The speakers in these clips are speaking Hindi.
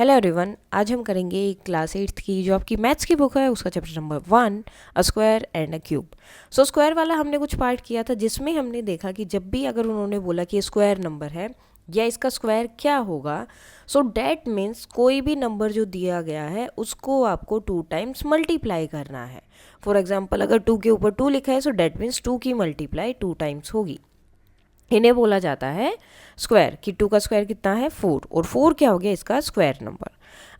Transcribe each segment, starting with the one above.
हेलो एवरीवन, आज हम करेंगे क्लास 8th की जो आपकी मैथ्स की बुक है उसका chapter number 1, a square and a cube. So square वाला हमने कुछ पार्ट किया था जिसमें हमने देखा कि जब भी अगर उन्होंने बोला कि स्क्वायर नंबर है या इसका स्क्वायर क्या होगा, सो डैट मीन्स कोई भी नंबर जो दिया गया है उसको आपको 2 टाइम्स मल्टीप्लाई करना है। फॉर एग्जाम्पल अगर 2 के ऊपर 2 लिखा है सो डैट मीन्स 2 की मल्टीप्लाई 2 टाइम्स होगी। इन्हें बोला जाता है स्क्वायर कि 2 का स्क्वायर कितना है 4, और 4 क्या हो गया इसका स्क्वायर नंबर।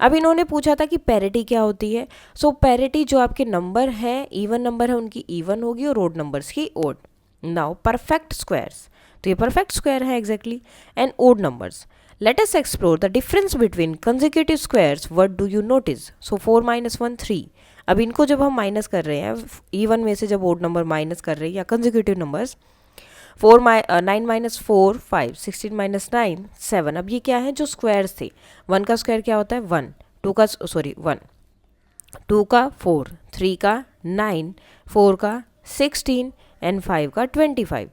अब इन्होंने पूछा था कि पैरिटी क्या होती है। सो पैरिटी जो आपके नंबर है, इवन नंबर है, उनकी इवन होगी और ओड नंबर्स की ओड। नाउ परफेक्ट स्क्वायर्स, तो ये परफेक्ट स्क्वायर है exactly, and odd numbers. Let us explore the difference between consecutive squares. What do you notice? So 4 - 1 3। अब इनको जब हम माइनस कर रहे हैं, इवन में से जब ओड नंबर माइनस कर रहे हैं या कंसेक्यूटिव नंबर्स, 9 - 4 5, 16 - 9 7। अब ये क्या है जो स्क्वायर्स थे। 1 का स्क्वायर क्या होता है 1, 2 का 1, 2 का 4, 3 का 9, 4 का 16 एंड 5 का 25।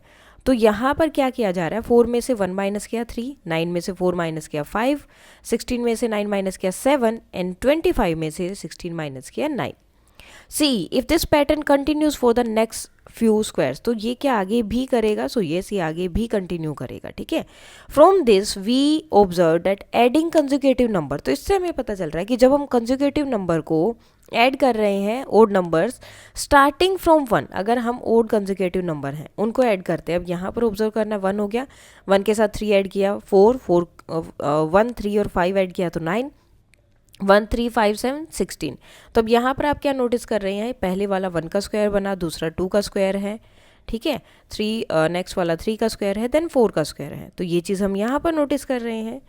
तो यहाँ पर क्या किया जा रहा है, 4 में से 1 माइनस किया 3, 9 में से 4 माइनस किया 5, 16 में से 9 माइनस किया 7 एंड 25 में से 16 माइनस किया 9। See if this pattern continues for the next few squares, तो ये क्या आगे भी करेगा, सो ये सी आगे भी कंटिन्यू करेगा। ठीक है, from this we observe that adding consecutive number, तो इससे हमें पता चल रहा है कि जब हम कंजुगेटिव नंबर को ऐड कर रहे हैं ओड नंबर्स स्टार्टिंग फ्रॉम 1, अगर हम ओड कंजुगेटिव नंबर हैं उनको ऐड करते हैं। अब यहाँ पर ऑब्जर्व करना, 1 हो गया, 1 के साथ 3 ऐड किया 4, 1 3 और 5 ऐड किया तो 9, 1 3 5 7 16। तो अब यहाँ पर आप क्या नोटिस कर रहे हैं, पहले वाला 1 का स्क्वायर बना, दूसरा 2 का स्क्वायर है, ठीक है, 3 नेक्स्ट वाला 3 का स्क्वायर है, देन 4 का स्क्वायर है। तो ये चीज़ हम यहाँ पर नोटिस कर रहे हैं।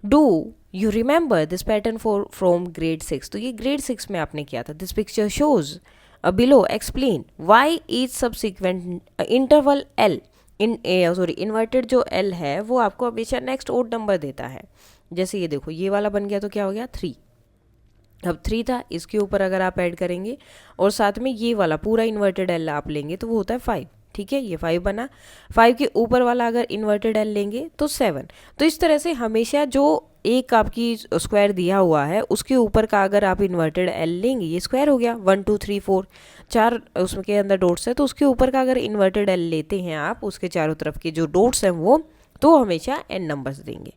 Do you remember this pattern for from grade 6? तो ये ग्रेड 6 में आपने किया था। This picture shows below explain why each subsequent interval L in inverted जो एल है वो आपको हमेशा नेक्स्ट ओड नंबर देता है। जैसे ये देखो, ये वाला बन गया तो क्या हो गया 3। अब 3 था, इसके ऊपर अगर आप ऐड करेंगे और साथ में ये वाला पूरा इन्वर्टेड एल आप लेंगे तो वो होता है 5। ठीक है, ये 5 बना, 5 के ऊपर वाला अगर इन्वर्टेड एल लेंगे तो 7। तो इस तरह से हमेशा जो एक आपकी स्क्वायर दिया हुआ है उसके ऊपर का अगर आप इन्वर्टेड एल लेंगे, ये स्क्वायर हो गया 1 2 3 4, 4 उसके अंदर डॉट्स है, तो उसके ऊपर का अगर इन्वर्टेड एल लेते हैं आप, उसके चारों तरफ के जो डॉट्स हैं वो, तो हमेशा एन नंबर्स देंगे,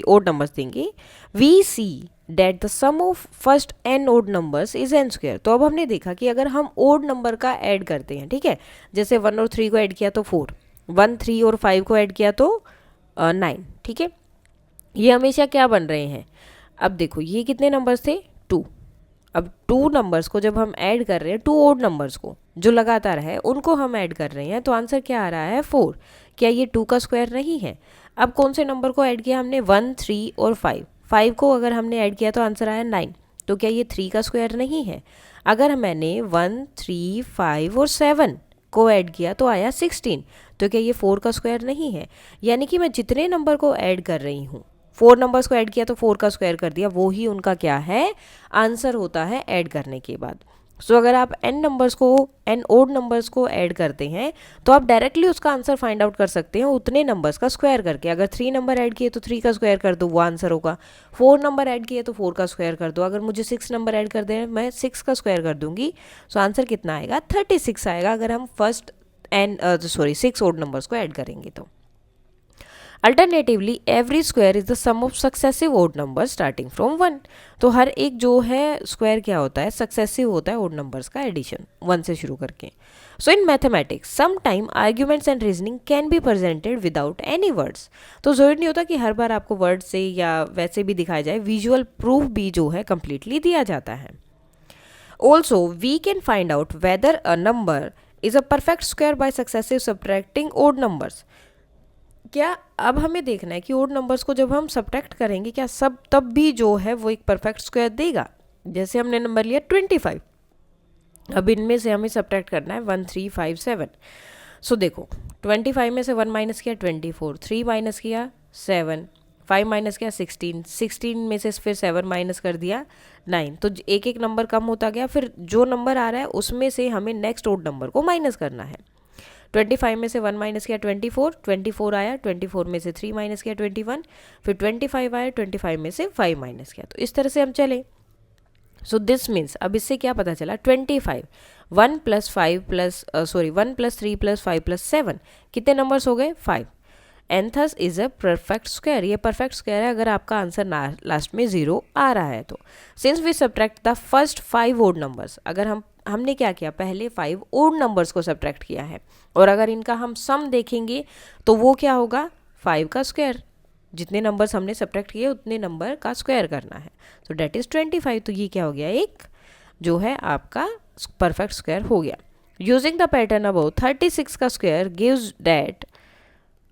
ओड नंबर्स देंगे। We see that the sum of first n odd numbers is n square. तो अब हमने देखा कि अगर हम ओड नंबर का ऐड करते हैं, ठीक है, जैसे 1 और 3 को ऐड किया तो 4, 1 3 और 5 को ऐड किया तो 9, ठीक है, ये हमेशा क्या बन रहे हैं। अब देखो ये कितने नंबर्स थे 2। अब 2 नंबर्स को जब हम ऐड कर रहे हैं, 2 ओड नंबर्स को जो लगातार है उनको हम ऐड कर रहे हैं, तो आंसर क्या आ रहा है 4। क्या ये 2 का स्क्वायर नहीं है? अब कौन से नंबर को ऐड किया हमने, 1 3 और 5, 5 को अगर हमने ऐड किया तो आंसर आया 9। तो क्या ये 3 का स्क्वायर नहीं है? अगर मैंने 1 3 5 और 7 को ऐड किया तो आया 16। तो क्या ये 4 का स्क्वायर नहीं है? यानी कि मैं जितने नंबर को ऐड कर रही हूँ, 4 नंबर्स को ऐड किया तो 4 का स्क्वायर कर दिया, वो ही उनका क्या है, आंसर होता है ऐड करने के बाद। सो अगर आप एन नंबर्स को, एन ओड नंबर्स को ऐड करते हैं तो आप डायरेक्टली उसका आंसर फाइंड आउट कर सकते हैं उतने नंबर्स का स्क्वायर करके। अगर 3 नंबर ऐड किए तो 3 का स्क्वायर कर दो, वो आंसर होगा। 4 नंबर ऐड किए तो 4 का स्क्वायर कर दो। अगर मुझे 6 नंबर ऐड कर दें, मैं 6 का स्क्वायर कर दूंगी, सो आंसर कितना आएगा 36 आएगा, अगर हम फर्स्ट एन 6 ओड नंबर्स को ऐड करेंगे तो। Alternatively every square is the sum of successive odd number starting from 1। तो हर एक जो है स्क्वायर क्या होता है, सक्सेसिव होता है ओड नंबर्स का एडिशन 1 से शुरू करके। So in mathematics some time arguments and reasoning can be presented without any words. तो जरूरी नहीं होता कि हर बार आपको वर्ड से या वैसे भी दिखाया जाए, विजुअल प्रूफ भी जो है कंप्लीटली दिया जाता है। Also we can find out whether a number is a perfect square by successive subtracting odd numbers. क्या अब हमें देखना है कि ओड नंबर्स को जब हम सब्ट्रैक्ट करेंगे क्या सब तब भी जो है वो एक परफेक्ट स्क्वायर देगा। जैसे हमने नंबर लिया 25, अब इनमें से हमें सब्ट्रैक्ट करना है 1 3 5 7। सो देखो 25 में से 1 माइनस किया 24, 3 माइनस किया 7, 5 माइनस किया 16, 16 में से फिर 7 माइनस कर दिया 9। तो एक एक नंबर कम होता गया, फिर जो नंबर आ रहा है उसमें से हमें नेक्स्ट ओड नंबर को माइनस करना है। 25 में से 1 माइनस किया 24, 24 आया, 24 में से 3 माइनस किया 21, फिर 25 आया, 25 में से 5 माइनस किया। तो इस तरह से हम चले। सो दिस मीन्स अब इससे क्या पता चला, 25 1 plus 5 plus 1 plus 3 plus 5 plus 7 कितने नंबर्स हो गए, 5, and thus is a perfect square. ये परफेक्ट स्क्वायर है अगर आपका आंसर लास्ट में 0 आ रहा है तो। Since we subtract the first 5 odd numbers, अगर हमने क्या किया, पहले 5 ओड नंबर्स को सब्ट्रैक्ट किया है, और अगर इनका हम सम देखेंगे तो वो क्या होगा, 5 का स्क्वायर, जितने नंबर्स हमने सब्ट्रैक्ट किए उतने नंबर का स्क्वायर करना है। सो डेट इज 25। तो ये क्या हो गया, एक जो है आपका परफेक्ट स्क्वायर हो गया। यूजिंग द पैटर्न अबव 36 का square gives that,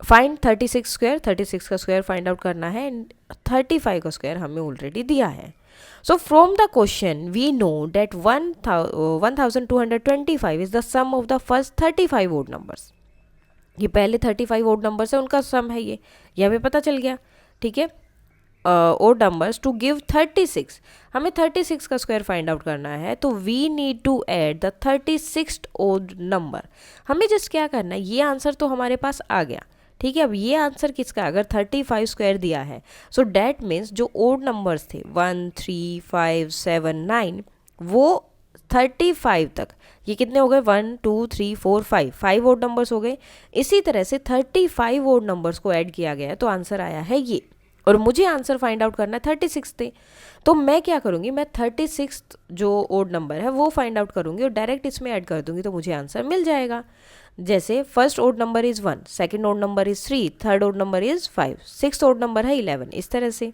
find 36 square, 36 का स्क्वायर फाइंड आउट करना है, एंड 35 का स्क्वायर हमें ऑलरेडी दिया है। So from the question we know that 1225 is the sum of the first 35 odd numbers. ये पहले 35 ओड नंबर्स है उनका सम है, ये हमें पता चल गया, ठीक है। ओड नंबर्स टू गिव 36, हमें 36 का स्क्वायर फाइंड आउट करना है, तो we need to add the 36th odd number. हमें जस्ट क्या करना है, ये आंसर तो हमारे पास आ गया, ठीक है। अब ये आंसर किसका, अगर 35 स्क्वायर दिया है, सो डैट मीन्स जो ओड नंबर्स थे 1 3 5 7 9 वो 35 तक, ये कितने हो गए, 1 2 3 4 5 ओड नंबर्स हो गए। इसी तरह से 35 ओड नंबर्स को ऐड किया गया है तो आंसर आया है ये, और मुझे आंसर फाइंड आउट करना है 36 थे। तो मैं क्या करूँगी, मैं 36 जो ओड नंबर है वो फाइंड आउट करूँगी और डायरेक्ट इसमें ऐड कर दूँगी तो मुझे आंसर मिल जाएगा। जैसे first odd number is 1, second odd number is 3, third odd number is 5, sixth odd number है 11, इस तरह से।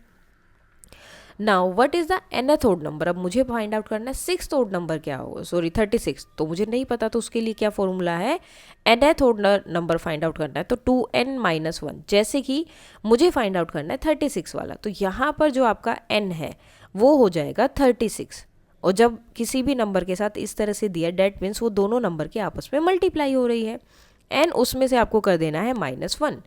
Now what is the nth odd number, अब मुझे फाइंड आउट करना है सिक्स्थ ओड नंबर क्या होगा, 36, तो मुझे नहीं पता, तो उसके लिए क्या फॉर्मूला है, nth odd number find out करना है तो 2n-1, जैसे कि मुझे फाइंड आउट करना है 36 वाला, तो यहाँ पर जो आपका n है वो हो जाएगा 36, और जब किसी भी नंबर के साथ इस तरह से दिया डेट मीन्स वो दोनों नंबर के आपस में मल्टीप्लाई हो रही है, एन उसमें से आपको कर देना है -1।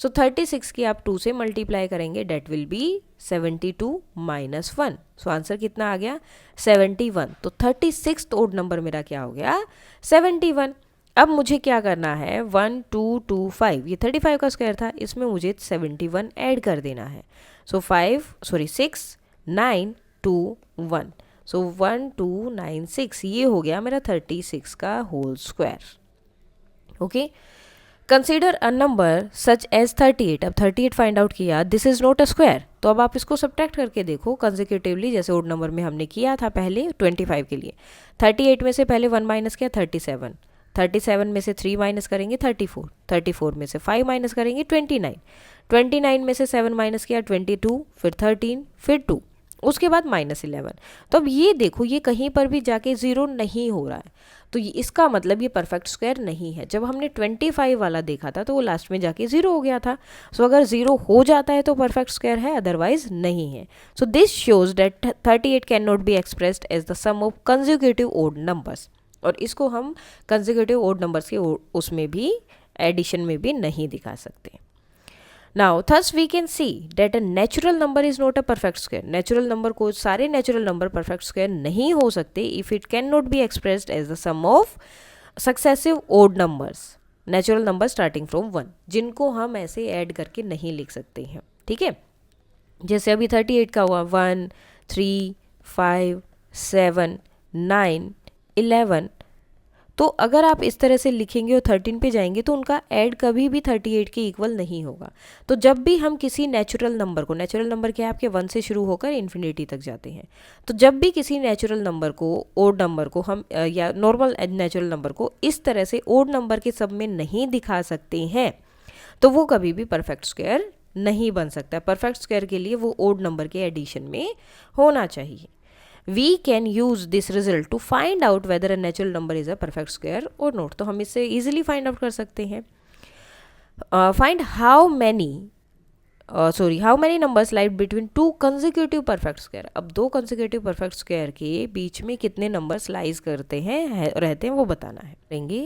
सो 36 की आप 2 से मल्टीप्लाई करेंगे, that will be 72 - 1। So answer कितना आ गया, 71। तो 36th ओड नंबर मेरा क्या हो गया, 71। अब मुझे क्या करना है, 1 2 2 5, ये 35 का स्क्वायर था, इसमें मुझे 71 ऐड कर देना है। सो 6 9 2 1, सो 1296, ये हो गया मेरा 36 का whole square. Okay, consider a number such as 38, अब 38 फाइंड आउट किया, this is not a square, तो अब आप इसको सब्ट्रैक्ट करके देखो कंसेक्यूटिवली, जैसे ओड नंबर में हमने किया था पहले 25 के लिए। 38 में से पहले 1 माइनस किया 37, 37 में से 3 माइनस करेंगे 34, 34 में से 5 माइनस करेंगे 29, 29 में से 7 माइनस किया 22, फिर 13, फिर 2, उसके बाद -11। तो अब ये देखो, ये कहीं पर भी जाके 0 नहीं हो रहा है, तो इसका मतलब ये परफेक्ट स्क्वायर नहीं है। जब हमने 25 वाला देखा था तो वो लास्ट में जाके 0 हो गया था। सो अगर 0 हो जाता है तो परफेक्ट स्क्वायर है, अदरवाइज नहीं है। So this shows that 38 can not be expressed as the sum of consecutive odd numbers, और इसको हम कंसेक्यूटिव ओड नंबर्स के उसमें भी एडिशन में भी नहीं दिखा सकते। Now, thus we can see that a natural number is not a perfect square. Natural number को सारे natural number perfect square नहीं हो सकते if it cannot be expressed as the sum of successive odd numbers. Natural number starting from 1, जिनको हम ऐसे ऐड करके नहीं लिख सकते हैं, ठीक है। जैसे अभी 38 का हुआ 1 3 5 7 9 11, तो अगर आप इस तरह से लिखेंगे और 13 पे जाएंगे तो उनका ऐड कभी भी 38 के इक्वल नहीं होगा। तो जब भी हम किसी नेचुरल नंबर को, नेचुरल नंबर क्या है आपके 1 से शुरू होकर इन्फिनिटी तक जाते हैं, तो जब भी किसी नेचुरल नंबर को, ओड नंबर को हम या नॉर्मल नेचुरल नंबर को इस तरह से ओड नंबर के सब में नहीं दिखा सकते हैं तो वो कभी भी परफेक्ट स्क्वायर नहीं बन सकता। परफेक्ट स्क्वायर के लिए वो ओड नंबर के एडिशन में होना चाहिए। We can use this result to find out whether a natural number is a perfect square or not. तो हम इससे easily find out कर सकते हैं। Find how many numbers lie between two consecutive perfect square. अब दो consecutive perfect square के बीच में कितने numbers lies करते हैं रहते हैं वो बताना है,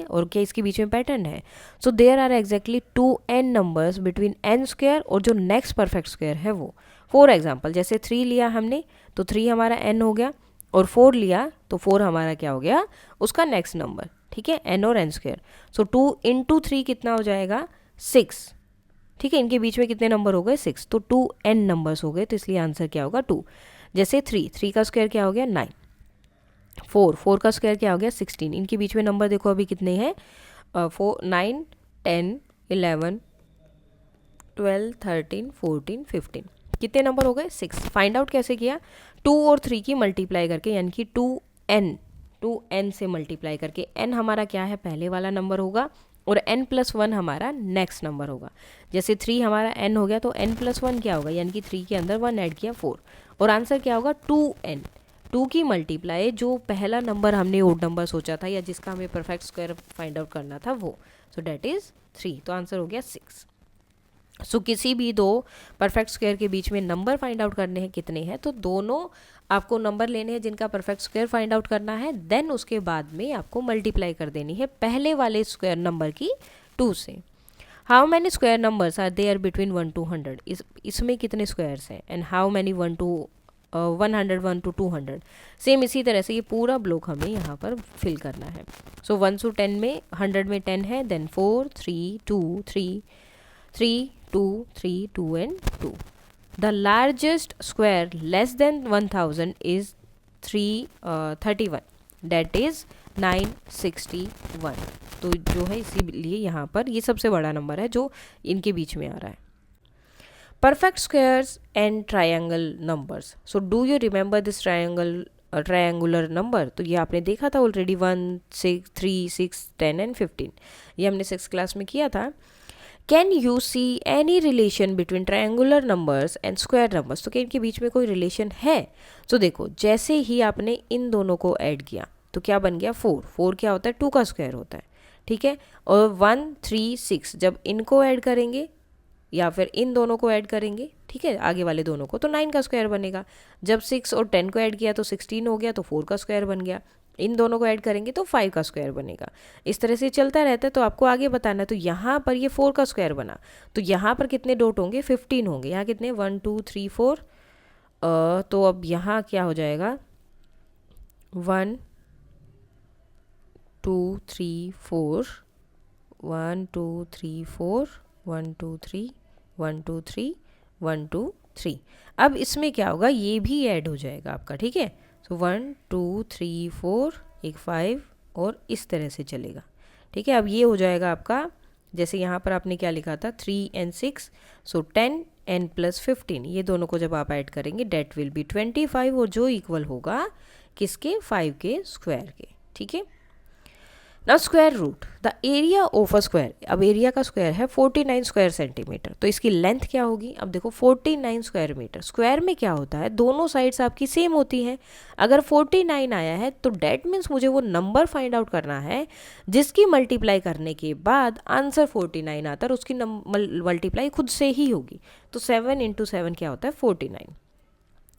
और क्या इसके बीच में पैटर्न है। So there are exactly 2n numbers between n square और जो next perfect square है वो। फॉर एग्जाम्पल जैसे 3 लिया हमने तो 3 हमारा n हो गया, और 4 लिया तो 4 हमारा क्या हो गया, उसका नेक्स्ट नंबर, ठीक है, n और n स्क्वायर। सो 2 इंटू 3 कितना हो जाएगा 6, ठीक है, इनके बीच में कितने नंबर हो गए 6, तो 2n नंबर्स हो गए, तो इसलिए आंसर क्या होगा 2। जैसे 3 का स्क्वायर क्या हो गया 9, 4 का स्क्वायर क्या हो गया 16, इनके बीच में नंबर देखो अभी कितने हैं 4 9 10 11 12 13 14 15, कितने नंबर हो गए 6। फाइंड आउट कैसे किया, 2 और 3 की मल्टीप्लाई करके, यानी कि 2n से मल्टीप्लाई करके। n हमारा क्या है पहले वाला नंबर होगा और n+1 हमारा नेक्स्ट नंबर होगा। जैसे 3 हमारा n हो गया तो n+1 क्या होगा, यानी कि 3 के अंदर 1 ऐड किया 4, और आंसर क्या होगा 2n। 2 की मल्टीप्लाई जो पहला नंबर हमने ओड नंबर सोचा था या जिसका हमें परफेक्ट स्क्वायर फाइंड आउट करना था वो, सो डैट इज 3, तो आंसर हो गया 6। सो किसी भी दो परफेक्ट स्क्वायर के बीच में नंबर फाइंड आउट करने हैं कितने हैं, तो दोनों आपको नंबर लेने हैं जिनका परफेक्ट स्क्वायर फाइंड आउट करना है, देन उसके बाद में आपको मल्टीप्लाई कर देनी है पहले वाले स्क्वायर नंबर की 2 से। How many square numbers are there between 1 to 100, इसमें कितने स्क्वायर्स हैं, and how many 1 to 101 to 200। Same इसी तरह से ये पूरा ब्लॉक हमें यहाँ पर फिल करना है। सो 1 to 10 में 100 में 10 है, then 4 3 2 3 3 2 3 2 and 2। The largest square less than 1000 is 31, that is 961। तो जो है इसीलिए यहाँ पर ये सबसे बड़ा नंबर है जो इनके बीच में आ रहा है। Perfect squares and triangle numbers, so do you remember this triangular number, तो ये आपने देखा था ऑलरेडी 1 6 3 6 10 and 15, ये हमने 6th क्लास में किया था। Can you see any relation between triangular numbers and square numbers, तो क्या इनके बीच में कोई रिलेशन है। तो देखो जैसे ही आपने इन दोनों को ऐड किया तो क्या बन गया 4, 4 क्या होता है 2 का स्क्वायर होता है, ठीक है, और 1 3 6 जब इनको ऐड करेंगे या फिर इन दोनों को ऐड करेंगे, ठीक है, आगे वाले दोनों को, तो 9 का स्क्वायर बनेगा। जब 6 और 10 को ऐड किया तो 16 हो गया, तो 4 का स्क्वायर बन गया। इन दोनों को ऐड करेंगे तो 5 का स्क्वायर बनेगा। इस तरह से चलता रहता है, तो आपको आगे बताना है। तो यहाँ पर ये 4 का स्क्वायर बना, तो यहाँ पर कितने डॉट होंगे 15 होंगे, यहाँ कितने 1 2 3 4, तो अब यहाँ क्या हो जाएगा 1 2 3 4 1 2 3 4 1 2 3 1 2 3 1 2 3। अब इसमें क्या होगा ये भी ऐड हो जाएगा आपका, ठीक है। सो 1 2 3 4 एक 5 और इस तरह से चलेगा, ठीक है। अब ये हो जाएगा आपका, जैसे यहाँ पर आपने क्या लिखा था 3 and 6, सो 10 and plus 15, ये दोनों को जब आप ऐड करेंगे डेट विल बी 25, और जो इक्वल होगा किसके 5 के स्क्वायर के, ठीक है। Now square root the area of a square, अब एरिया का स्क्वायर है 49 स्क्वायर सेंटीमीटर, तो इसकी लेंथ क्या होगी। अब देखो 49 स्क्वायर मीटर, स्क्वायर में क्या होता है दोनों साइड्स आपकी सेम होती हैं। अगर 49 आया है तो डेट मीन्स मुझे वो नंबर फाइंड आउट करना है जिसकी मल्टीप्लाई करने के बाद आंसर 49 आता है, और उसकी मल्टीप्लाई खुद से ही होगी। तो 7 × 7 क्या होता है 49।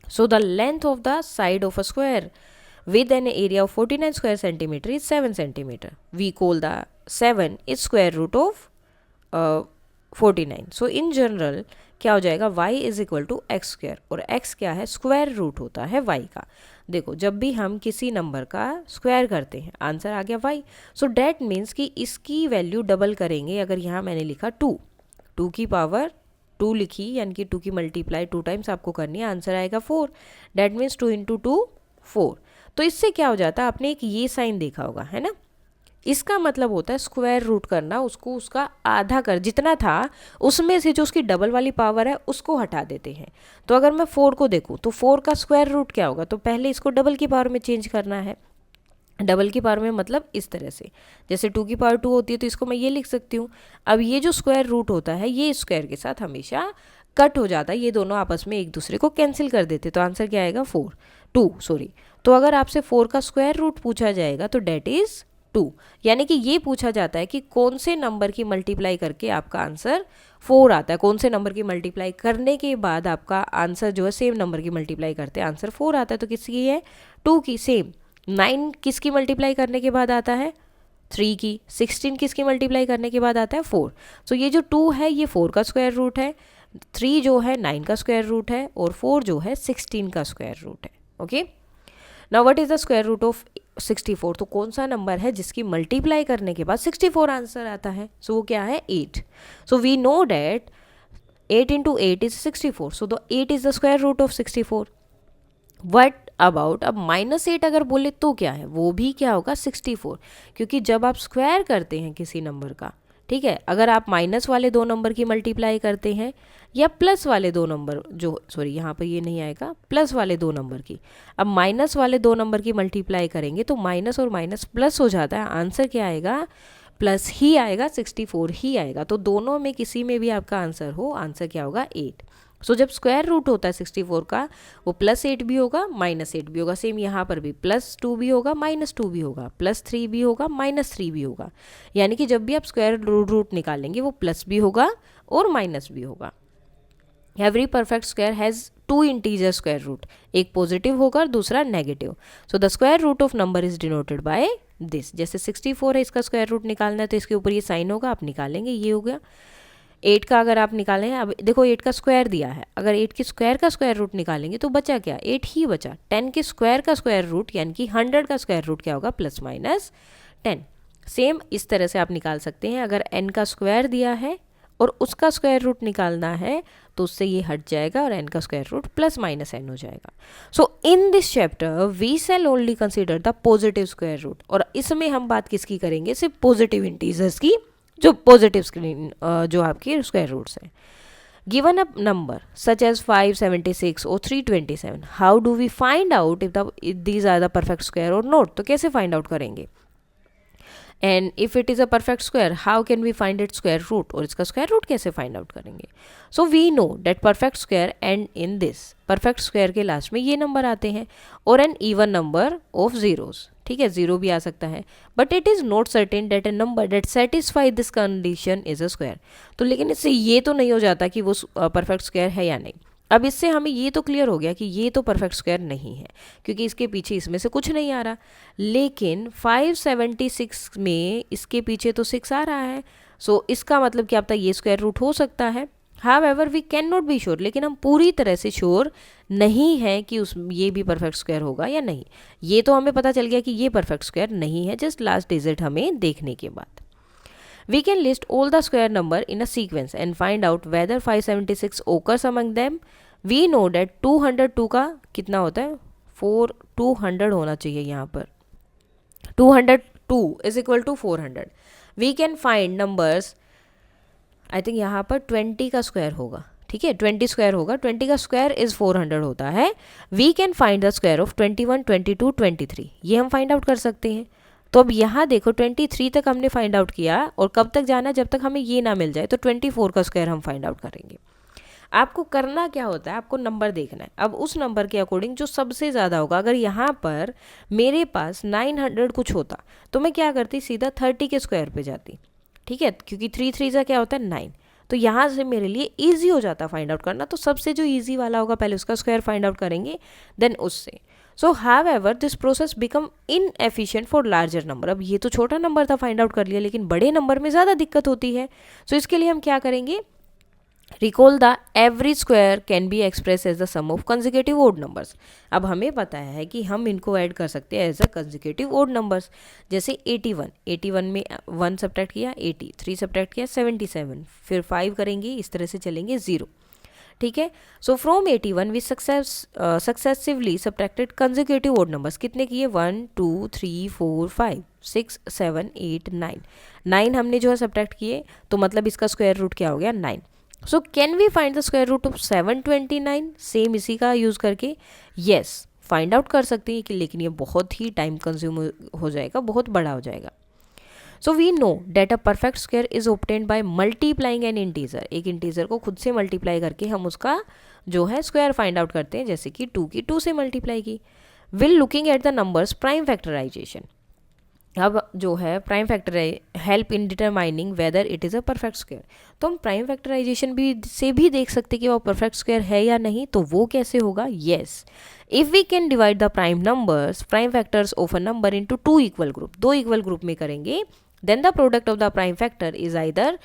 So the length of the side of a square with an area of 49 square centimeter is 7 centimeter. We call the 7 is square root of 49. So in general क्या हो जाएगा y is equal to x square, और x क्या है स्क्वायर रूट होता है y का। देखो जब भी हम किसी नंबर का स्क्वायर करते हैं आंसर आ गया y, सो डेट मीन्स कि इसकी वैल्यू डबल करेंगे। अगर यहाँ मैंने लिखा 2 की पावर 2 लिखी, यानी कि 2 की मल्टीप्लाई 2 टाइम्स आपको करनी है, आंसर आएगा 4, डेट मीन्स 2 × 2 4। तो इससे क्या हो जाता है, आपने एक ये साइन देखा होगा है ना, इसका मतलब होता है स्क्वायर रूट करना, उसको उसका आधा कर जितना था उसमें से जो उसकी डबल वाली पावर है उसको हटा देते हैं। तो अगर मैं 4 को देखूँ तो 4 का स्क्वायर रूट क्या होगा, तो पहले इसको डबल की पावर में चेंज करना है। डबल की पावर में मतलब इस तरह से, जैसे 2 की पावर 2 होती है तो इसको मैं ये लिख सकती हूँ। अब ये जो स्क्वायर रूट होता है ये स्क्वायर के साथ हमेशा कट हो जाता है, ये दोनों आपस में एक दूसरे को कैंसिल कर देते, तो आंसर क्या आएगा 2। तो अगर आपसे 4 का स्क्वायर रूट पूछा जाएगा तो डेट इज 2, यानी कि ये पूछा जाता है कि कौन से नंबर की मल्टीप्लाई करके आपका आंसर 4 आता है, कौन से नंबर की मल्टीप्लाई करने के बाद आपका आंसर जो है सेम नंबर की मल्टीप्लाई करते हैं आंसर 4 आता है। तो किसकी है 2 की। सेम 9 किसकी मल्टीप्लाई करने के बाद आता है 3 की। 16 किसकी मल्टीप्लाई करने के बाद आता है 4। सो ये जो 2 है ये 4 का स्क्वायर रूट है, 3 जो है 9 का स्क्वायर रूट है, और 4 जो है 16 का स्क्वायर रूट है। Okay, now what is the square root of 64, तो कौन सा नंबर है जिसकी मल्टीप्लाई करने के बाद 64 आंसर आता है? सो वो क्या है? 8. So we know that 8 into 8 is 64. So the 8 is the square root of 64. What about अब -8 अगर बोले तो क्या है? वो भी क्या होगा? 64. क्योंकि जब आप स्क्वायर करते हैं किसी नंबर का, ठीक है, अगर आप माइनस वाले दो नंबर की मल्टीप्लाई करते हैं या प्लस वाले दो नंबर, जो सॉरी यहाँ पर ये नहीं आएगा, प्लस वाले दो नंबर की, अब माइनस वाले दो नंबर की मल्टीप्लाई करेंगे तो माइनस और माइनस प्लस हो जाता है, आंसर क्या आएगा? प्लस ही आएगा, 64 ही आएगा. तो दोनों में किसी में भी आपका आंसर हो, आंसर क्या होगा? 8. सो जब स्क्वायर रूट होता है 64 का, वो +8 भी होगा, -8 भी होगा. सेम यहाँ पर भी +2 भी होगा, -2 भी होगा, +3 भी होगा, -3 भी होगा. यानी कि जब भी आप स्क्वायर रूट निकालेंगे वो प्लस भी होगा और माइनस भी होगा. Every perfect square has 2 integer square root, एक पॉजिटिव होगा और दूसरा negative. So the square root of number is denoted by this. जैसे 64 है, इसका स्क्वायर रूट निकालना है तो इसके ऊपर ये साइन होगा, आप निकालेंगे, ये हो गया. 8 का अगर आप निकालें, अब देखो 8 का स्क्वायर दिया है, अगर 8 के स्क्वायर का स्क्वायर रूट निकालेंगे तो बचा क्या? 8 ही बचा. 10 के स्क्वायर का स्क्वायर रूट यानी कि 100 का स्क्वायर रूट क्या होगा? +-10. सेम इस तरह से आप निकाल सकते हैं. अगर n का स्क्वायर दिया है और उसका स्क्वायर रूट निकालना है तो उससे ये हट जाएगा और n का स्क्वायर रूट +-n हो जाएगा. So in this chapter we shall only consider the positive square root. और इसमें हम बात किसकी करेंगे? सिर्फ पॉजिटिव इंटीजर्स की, जो पॉजिटिव जो आपकी स्क्वायर रूट्स हैं. Given a number such as 576 और 327, how do we find out if these are the perfect square और नॉट? तो कैसे फाइंड आउट करेंगे? And if it is a perfect square, how can we find it square root? और इसका स्क्वायर रूट कैसे फाइंड आउट करेंगे? So we know that perfect square and in this. Perfect square के लास्ट में ये नंबर आते हैं और an even number of zeros. ठीक है, जीरो भी आ सकता है. But it is not certain that a number that satisfy this condition is a square. तो लेकिन इससे ये तो नहीं हो जाता कि वो परफेक्ट स्क्वायर है या नहीं. अब इससे हमें ये तो क्लियर हो गया कि ये तो परफेक्ट स्क्वायर नहीं है क्योंकि इसके पीछे इसमें से कुछ नहीं आ रहा. लेकिन 576 में इसके पीछे तो 6 आ रहा है. सो इसका मतलब क्या पता ये स्क्वायर रूट हो सकता है. However we can not be sure, लेकिन हम पूरी तरह से श्योर नहीं है कि ये भी परफेक्ट स्क्वायर होगा या नहीं. ये तो हमें पता चल गया कि ये परफेक्ट स्क्वायर नहीं है जस्ट लास्ट डिजिट हमें देखने के बाद. We can list all the square number in a sequence and find out whether 576 occurs among them. We know that 202 का कितना होता है? 200 होना चाहिए यहाँ पर. 202 is equal to 400. We can find numbers, I think यहाँ पर 20 का स्क्वायर होगा. ठीक है, 20 स्क्वायर होगा. 20 का स्क्वायर इज 400 होता है. We can find the square of 21, 22, 23. ये हम फाइंड आउट कर सकते हैं. तो अब यहाँ देखो 23 तक हमने फाइंड आउट किया और कब तक जाना? जब तक हमें ये ना मिल जाए. तो 24 का स्क्वायर हम फाइंड आउट करेंगे. आपको करना क्या होता है? आपको नंबर देखना है. अब उस नंबर के अकॉर्डिंग जो सबसे ज़्यादा होगा, अगर यहाँ पर मेरे पास 900 कुछ होता तो मैं क्या करती? सीधा 30 के स्क्वायर पे जाती. ठीक है, क्योंकि 3 3 का क्या होता है? 9. तो यहाँ से मेरे लिए ईजी हो जाता फाइंड आउट करना. तो सबसे जो ईजी वाला होगा पहले उसका स्क्वायर फाइंड आउट करेंगे, देन उससे. सो however this process become inefficient for larger number. अब ये तो छोटा नंबर था, फाइंड आउट कर लिया, लेकिन बड़े नंबर में ज़्यादा दिक्कत होती है. सो इसके लिए हम क्या करेंगे? Recall the average square can be express as the sum of consecutive odd numbers. अब हमें पता है कि हम इनको ऐड कर सकते हैं as a consecutive odd numbers. जैसे 81 में 1 सब्ट्रैक्ट किया, 80, 3 सब्ट्रैक्ट किया, 77, फिर 5 करेंगे, इस तरह से चलेंगे 0. ठीक है, so from 81 we successively subtracted consecutive odd numbers. कितने किए? 1 2 3 4 5 6 7 8 9 हमने जो है सब्ट्रैक्ट किए. तो मतलब इसका स्क्वायर रूट क्या हो गया? 9. So can we find the square root of 729? Same इसी का यूज़ करके यस फाइंड आउट कर सकते हैं कि, लेकिन ये बहुत ही टाइम कंज्यूम हो जाएगा, बहुत बड़ा हो जाएगा. So we know that a perfect square is obtained by multiplying an integer. एक इंटीजर को खुद से मल्टीप्लाई करके हम उसका जो है स्क्वायर फाइंड आउट करते हैं. जैसे कि 2 की 2 से मल्टीप्लाई की. Will looking at the numbers prime factorization. अब जो है prime factor help in determining whether it is a perfect square. तो हम प्राइम फैक्टराइजेशन से भी देख सकते कि वो परफेक्ट स्क्वायर है या नहीं. तो वो कैसे होगा? Yes, if we can divide the prime numbers prime factors of a number into 2 equal group. 2 equal group में करेंगे, then the product of the prime factor is either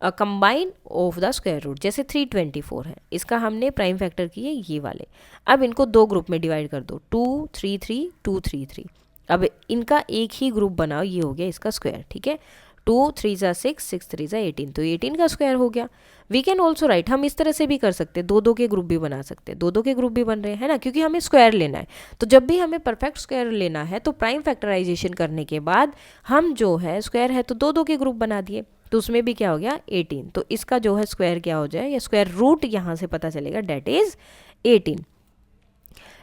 combine of the square root. जैसे 324 है, इसका हमने प्राइम फैक्टर किए ये वाले. अब इनको 2 ग्रुप में डिवाइड कर दो, 2 3 3 2 3 3. अब इनका एक ही ग्रुप बनाओ, ये हो गया इसका स्क्वायर, ठीक है। 2 3 जा 6, 6 3 जा 18, तो 18 का स्क्वायर हो गया। वी कैन ऑल्सो राइट, हम इस तरह से भी कर सकते हैं, दो दो के ग्रुप भी बना सकते हैं, दो दो के ग्रुप भी बन रहे हैं, है ना, क्योंकि हमें स्क्वायर लेना है। तो जब भी हमें परफेक्ट स्क्वायर लेना है तो प्राइम फैक्टराइजेशन करने के बाद हम जो है स्क्वायर है तो दो दो के ग्रुप बना दिए, तो उसमें भी क्या हो गया 18, तो इसका जो है स्क्वायर क्या हो जाए, या स्क्वायर रूट यहाँ से पता चलेगा, डेट इज 18।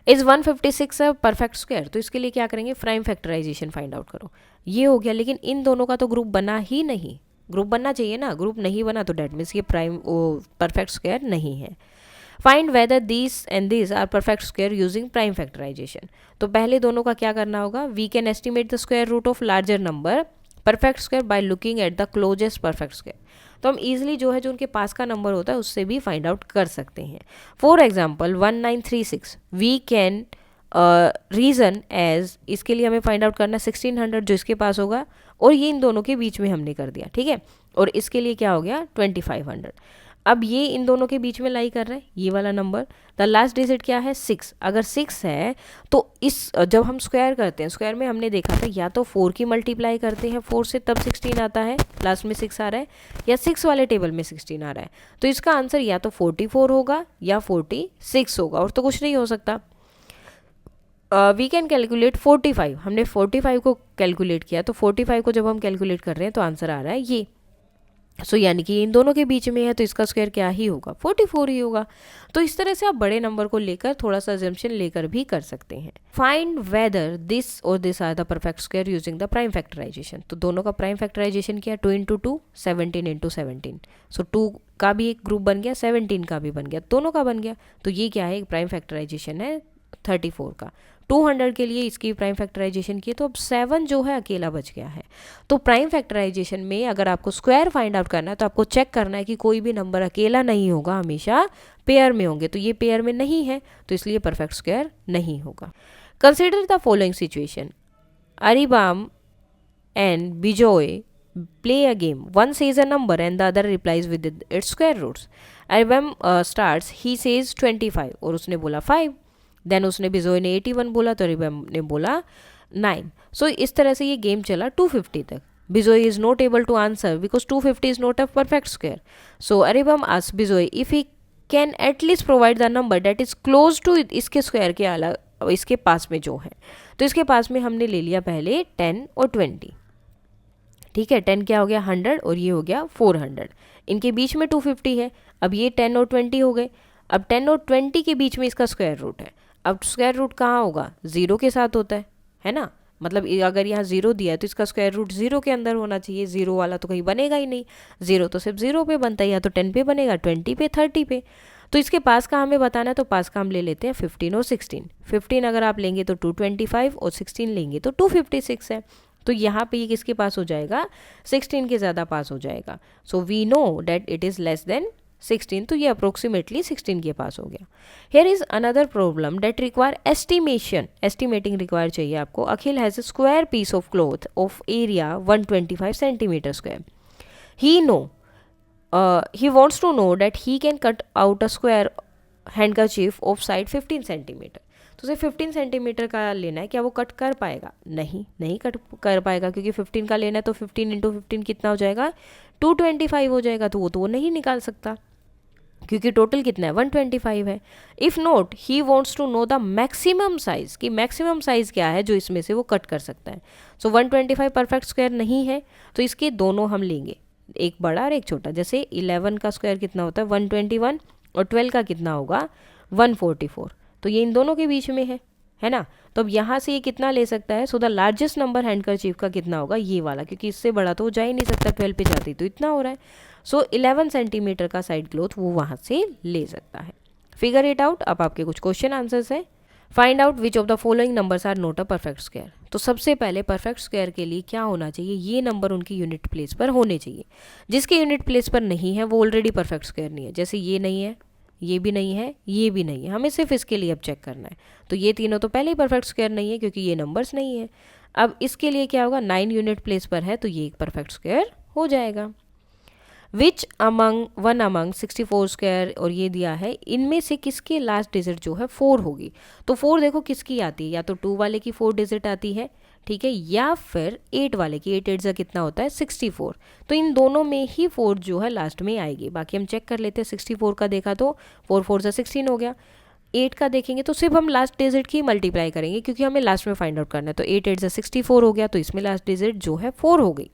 इज 156 है परफेक्ट स्क्वायर, तो इसके लिए क्या करेंगे, प्राइम फैक्टराइजेशन फाइंड आउट करो, ये हो गया। लेकिन इन दोनों का तो ग्रुप बना ही नहीं, ग्रुप बनना चाहिए ना, ग्रुप नहीं बना तो डेट मीन्स ये प्राइम परफेक्ट स्क्वायर नहीं है। Find whether this and this are perfect square using prime factorisation, तो पहले दोनों का क्या करना होगा, we can estimate the square root of larger number perfect square by looking at the closest perfect square, तो हम इजीली जो है जो उनके पास का नंबर होता है उससे भी फाइंड आउट कर सकते हैं। For example 1936 we can reason as, इसके लिए हमें फाइंड आउट करना है 1600 जो इसके पास होगा, और ये इन दोनों के बीच में हमने कर दिया, ठीक है। और इसके लिए क्या हो गया 2500, अब ये इन दोनों के बीच में लाई कर रहा है ये वाला नंबर। द लास्ट डिजिट क्या है 6, अगर 6 है तो इस जब हम स्क्वायर करते हैं, स्क्वायर में हमने देखा था या तो 4 की मल्टीप्लाई करते हैं 4 से तब 16 आता है, लास्ट में 6 आ रहा है, या 6 वाले टेबल में 16 आ रहा है, तो इसका आंसर या तो 44 होगा या 46 होगा, और तो कुछ नहीं हो सकता। वी कैन कैलकुलेट 45, हमने 45 को कैलकुलेट किया, तो 45 को जब हम कैलकुलेट कर रहे हैं तो आंसर आ रहा है ये, सो यानी कि इन दोनों के बीच में है तो इसका स्क्वायर क्या ही होगा 44 ही होगा। तो इस तरह से आप बड़े नंबर को लेकर थोड़ा सा अजम्पशन लेकर भी कर सकते हैं। फाइंड वेदर दिस और this are the perfect square using the prime factorisation, तो दोनों का प्राइम फैक्टराइजेशन किया 2 × 2 17 × 17, सो 2 का भी एक ग्रुप बन गया, 17 का भी बन गया, दोनों का बन गया, तो ये क्या है एक प्राइम फैक्टराइजेशन है 34 का। 200 के लिए इसकी प्राइम फैक्टराइजेशन की, तो अब 7 जो है अकेला बच गया है। तो प्राइम फैक्टराइजेशन में अगर आपको स्क्वायर फाइंड आउट करना है तो आपको चेक करना है कि कोई भी नंबर अकेला नहीं होगा, हमेशा पेयर में होंगे, तो ये पेयर में नहीं है तो इसलिए परफेक्ट स्क्वायर नहीं होगा। Consider the following situation, Aribam and Bijoy play a game, one says a number and the other replies with its square roots. Aribam starts, he says 25 और उसने बोला 5, देन उसने बिजोय ने 81 बोला तो अरिबम ने बोला 9। सो इस तरह से ये गेम चला 250 तक। Bijoy is not able to answer because 250 is not a perfect square, so Aribam asks Bijoy if he can at least provide the number that is close to इसके स्क्वायर के अलग इसके पास में जो है, तो इसके पास में हमने ले लिया पहले 10 और 20, ठीक है। 10 क्या हो गया 100 और ये हो गया 400, इनके बीच में 250 है, अब ये 10 और 20 हो गए, अब 10 और 20 के बीच में इसका स्क्वायर रूट है, अब स्क्वायर रूट कहाँ होगा 0 के साथ होता है ना, मतलब अगर यहाँ 0 दिया है तो इसका स्क्वायर रूट 0 के अंदर होना चाहिए, 0 वाला तो कहीं बनेगा ही नहीं, 0 तो सिर्फ 0 पे बनता है, या तो 10 पे बनेगा, 20 पे, 30 पे, तो इसके पास का हमें बताना है, तो पास का हम ले लेते हैं 15 और 16। 15 अगर आप लेंगे तो 225 और 16 लेंगे तो 256 है, तो यहाँ पे ये किसके पास हो जाएगा 16 के ज़्यादा पास हो जाएगा, so we know that it is less than 16, तो ये अप्रोक्सीमेटली 16 के पास हो गया। Here is another problem that require estimation, estimating require चाहिए आपको। Akhil has a square piece of cloth of area 125 centimetre square, he wants to know that he can cut out a square handkerchief of side 15 centimetre, तो उसे 15 सेंटीमीटर का लेना है, क्या वो कट कर पाएगा, नहीं कट कर पाएगा, क्योंकि 15 का लेना है तो 15 × 15 कितना हो जाएगा 225 हो जाएगा, तो वो नहीं निकाल सकता क्योंकि टोटल कितना है 125 है। If not he wants to know the maximum size, कि मैक्सिमम साइज़ क्या है जो इसमें से वो कट कर सकता है, सो 125 परफेक्ट स्क्वायर नहीं है, तो इसके दोनों हम लेंगे, एक बड़ा और एक छोटा। जैसे 11 का स्क्वायर कितना होता है 121 और 12 का कितना होगा 144, तो ये इन दोनों के बीच में है ना, तो अब यहाँ से ये कितना ले सकता है, so the largest number handkerchief का कितना होगा ये वाला, क्योंकि इससे बड़ा तो जा ही नहीं सकता, 12 पे जाती तो इतना हो रहा है, सो 11 सेंटीमीटर का साइड क्लॉथ वो वहाँ से ले सकता है। फिगर इट आउट, अब आपके कुछ क्वेश्चन आंसर्स हैं। Find out which of the following numbers are not a perfect square, तो सबसे पहले परफेक्ट स्क्वायर के लिए क्या होना चाहिए, ये नंबर उनकी यूनिट प्लेस पर होने चाहिए, जिसके यूनिट प्लेस पर नहीं है वो ऑलरेडी परफेक्ट स्क्वायर नहीं है, जैसे ये नहीं है, ये भी नहीं है, ये भी नहीं है, हमें सिर्फ इसके लिए अब चेक करना है, तो ये तीनों तो पहले ही परफेक्ट स्क्वायर नहीं है क्योंकि ये नंबर्स नहीं है। अब इसके लिए क्या होगा 9 यूनिट प्लेस पर है तो ये एक परफेक्ट स्क्वायर हो जाएगा। विच वन अमंग 64 स्क्वायर और ये दिया है, इनमें से किसके लास्ट डिजिट जो है 4 होगी। तो 4 देखो किसकी आती है, या तो 2 वाले की 4 डिजिट आती है, ठीक है, या फिर 8 वाले की। 8 8 का कितना होता है 64। तो इन दोनों में ही 4 जो है लास्ट में आएगी। बाकी हम चेक कर लेते हैं। 64 का देखा तो 4 4 से 16 हो गया। 8 का देखेंगे तो सिर्फ हम लास्ट डिजिट की मल्टीप्लाई करेंगे क्योंकि हमें लास्ट में फाइंड आउट करना है। तो 8 8 से 64 हो गया, तो इसमें लास्ट डिजिट जो है 4 हो गई।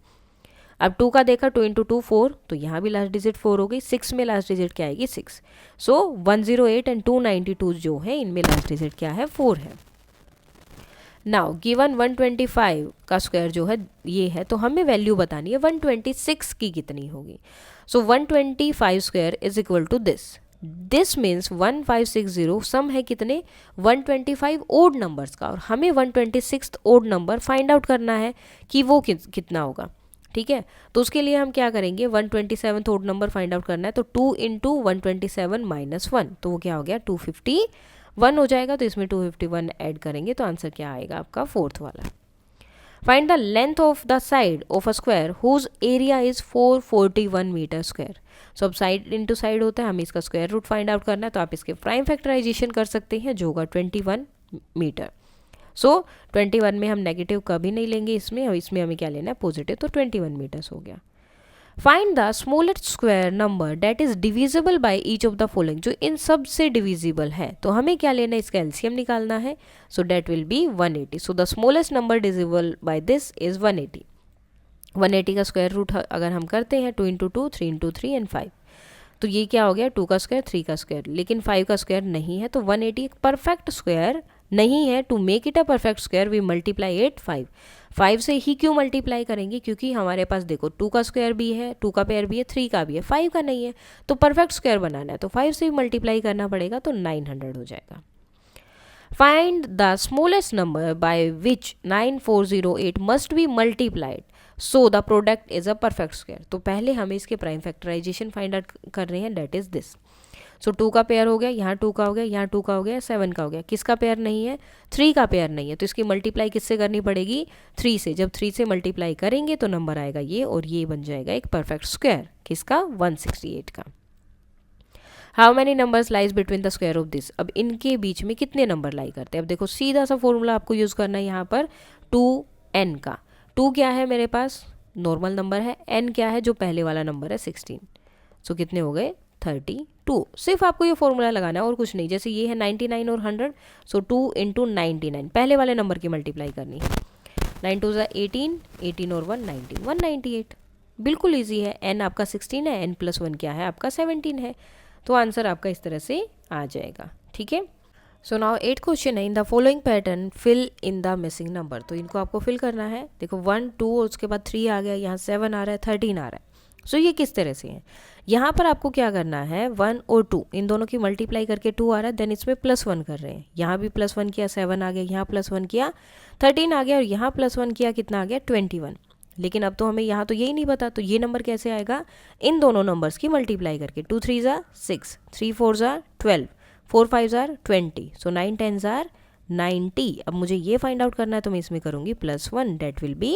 अब 2 का देखा, 2 इंटू 2 4, तो यहाँ भी लास्ट डिजिट 4 हो गई। 6 में लास्ट डिजिट क्या आएगी 6। सो 108 एंड 292 जो है इनमें लास्ट डिजिट क्या है 4 है। नाउ गिवन 125 का स्क्वायर जो है ये है, तो हमें वैल्यू बतानी है 126 की कितनी होगी। So 125 square is equal to this means 1560 sum है कितने 125 ओड नंबर्स का, और हमें 126 ओड नंबर फाइंड आउट करना है कि वो कितना होगा, ठीक है। तो उसके लिए हम क्या करेंगे, 127 ओड नंबर फाइंड आउट करना है। तो 2 इंटू 127 माइनस 1, तो वो क्या हो गया 251 हो जाएगा। तो इसमें 251 ऐड करेंगे तो आंसर क्या आएगा आपका 4th वाला। Find the length of the side of a square whose area is 441 metre square. So अब साइड इंटू साइड होता है, हमें इसका स्क्वायर रूट फाइंड आउट करना है। तो आप इसके प्राइम फैक्टराइजेशन कर सकते हैं जो होगा 21 मीटर। सो 21 में हम नेगेटिव कभी नहीं लेंगे, इसमें हमें क्या लेना है पॉजिटिव, तो 21 मीटर्स हो गया। Find the smallest square number that is divisible by each of the following, जो इन सब से डिविजिबल है। तो हमें क्या लेना है, इसका एलसीएम निकालना है। So that will be 180। So the smallest number divisible by this is 180। 180 का स्क्वायर रूट अगर हम करते हैं 2 इंटू 2, 3 इंटू 3 एंड 5, तो ये क्या हो गया 2 का स्क्वायर 3 का स्क्वायर, लेकिन 5 का स्क्वायर नहीं है। तो 180 एक परफेक्ट स्क्वायर नहीं है। To make it a perfect square we multiply it 5। 5 से ही क्यों मल्टीप्लाई करेंगे, क्योंकि हमारे पास देखो 2 का स्क्वायर भी है, 2 का पेयर भी है, 3 का भी है, 5 का नहीं है। तो परफेक्ट स्क्वायर बनाना है तो 5 से ही मल्टीप्लाई करना पड़ेगा, तो 900 हो जाएगा। Find the smallest number by which 9408 must be multiplied so the product is a perfect square. तो पहले हमें इसके प्राइम फैक्टराइजेशन फाइंड आउट कर रहे हैं, दैट इज दिस। सो 2 का पेयर हो गया, यहाँ 2 का हो गया, यहाँ 2 का हो गया, 7 का हो गया। किसका पेयर नहीं है, 3 का पेयर नहीं है। तो इसकी मल्टीप्लाई किससे करनी पड़ेगी 3 से। जब 3 से मल्टीप्लाई करेंगे तो नंबर आएगा ये, और ये बन जाएगा एक परफेक्ट स्क्वायर किसका 168 का। How many numbers lies between the square of this, अब इनके बीच में कितने नंबर लाई करते हैं। अब देखो सीधा सा फॉर्मूला आपको यूज करना है यहाँ पर 2n का। 2 क्या है मेरे पास नॉर्मल नंबर है, n क्या है जो पहले वाला नंबर है 16। सो कितने हो गए 32। सिर्फ आपको ये फॉर्मूला लगाना है और कुछ नहीं। जैसे ये है 99 और 100, सो 2 इंटू 99 पहले वाले नंबर की मल्टीप्लाई करनी है। 9 2 18, 18 और 1 19, 198। बिल्कुल ईजी है। n आपका 16 है, n प्लस 1 क्या है आपका 17 है। तो आंसर आपका इस तरह से आ जाएगा, ठीक है। सो नाउ 8 क्वेश्चन है, in the following pattern fill in the missing number. तो इनको आपको फिल करना है। देखो 1 2 और उसके बाद 3 आ गया, यहाँ 7 आ रहा है, 13 आ रहा है। सो ये किस तरह से है, यहाँ पर आपको क्या करना है 1 और 2 इन दोनों की मल्टीप्लाई करके 2 आ रहा है, देन इसमें +1 कर रहे हैं। यहाँ भी +1 किया 7 आ गया, यहाँ +1 किया 13 आ गया, और यहाँ +1 किया कितना आ गया 21। लेकिन अब तो हमें यहाँ तो यही नहीं पता, तो ये नंबर कैसे आएगा इन दोनों नंबर्स की मल्टीप्लाई करके। 2 3 ज़ा 6, 3 4 ज़ा 12, 4 5 ज़ा 20, सो 9 10 ज़ा 90। अब मुझे ये फाइंड आउट करना है तो मैं इसमें करूँगी +1, डेट विल बी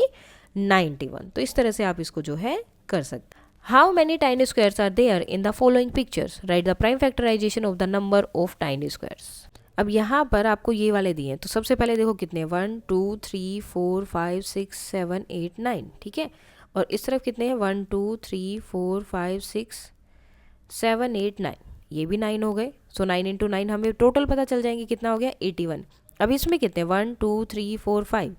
91। तो इस तरह से आप इसको जो है कर सकते हैं। How many tiny squares are there in the following pictures, write the prime factorisation of the number of tiny squares. अब यहाँ पर आपको ये वाले दिए हैं, तो सबसे पहले देखो कितने 1 2 3 4 5 6 7 8 9, ठीक है। और इस तरफ कितने हैं 1 2 3 4 5 6 7 8 9, ये भी 9 हो गए। सो 9 इंटू 9 हमें टोटल पता चल जाएंगे कितना हो गया 81। अब इसमें कितने 1 2 3 4 5,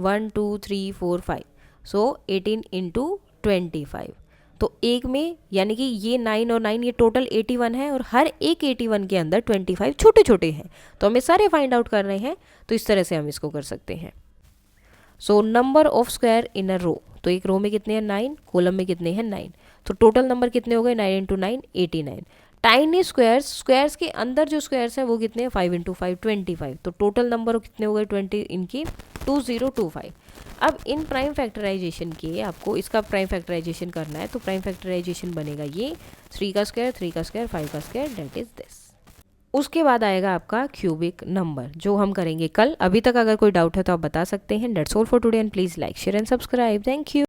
1 2 3 4 5, सो 18 इंटू 25। तो एक में यानी कि ये 9 और 9 ये टोटल 81 है, और हर एक 81 के अंदर 25 छोटे छोटे हैं, तो हमें सारे फाइंड आउट कर रहे हैं। तो इस तरह से हम इसको कर सकते हैं। सो नंबर ऑफ स्क्वायर इन अ रो, तो एक रो में कितने हैं 9, कॉलम में कितने हैं 9, तो टोटल नंबर कितने हो गए 9 इंटू 9 89। टाइनी स्क्वायर्स के अंदर जो स्क्वायर्स हैं वो कितने हैं 5 इंटू 5 25, तो टोटल नंबर कितने हो गए 20 इनकी 2025। अब इन प्राइम फैक्टराइजेशन के आपको इसका प्राइम फैक्टराइजेशन करना है, तो प्राइम फैक्टराइजेशन बनेगा ये 3 का स्क्वायर 3 का स्क्वायर 5 का स्क्वायर, दैट इज दिस। उसके बाद आएगा आपका क्यूबिक नंबर जो हम करेंगे कल। अभी तक अगर कोई डाउट है तो आप बता सकते हैं। That's all for today and please like share and subscribe. Thank you.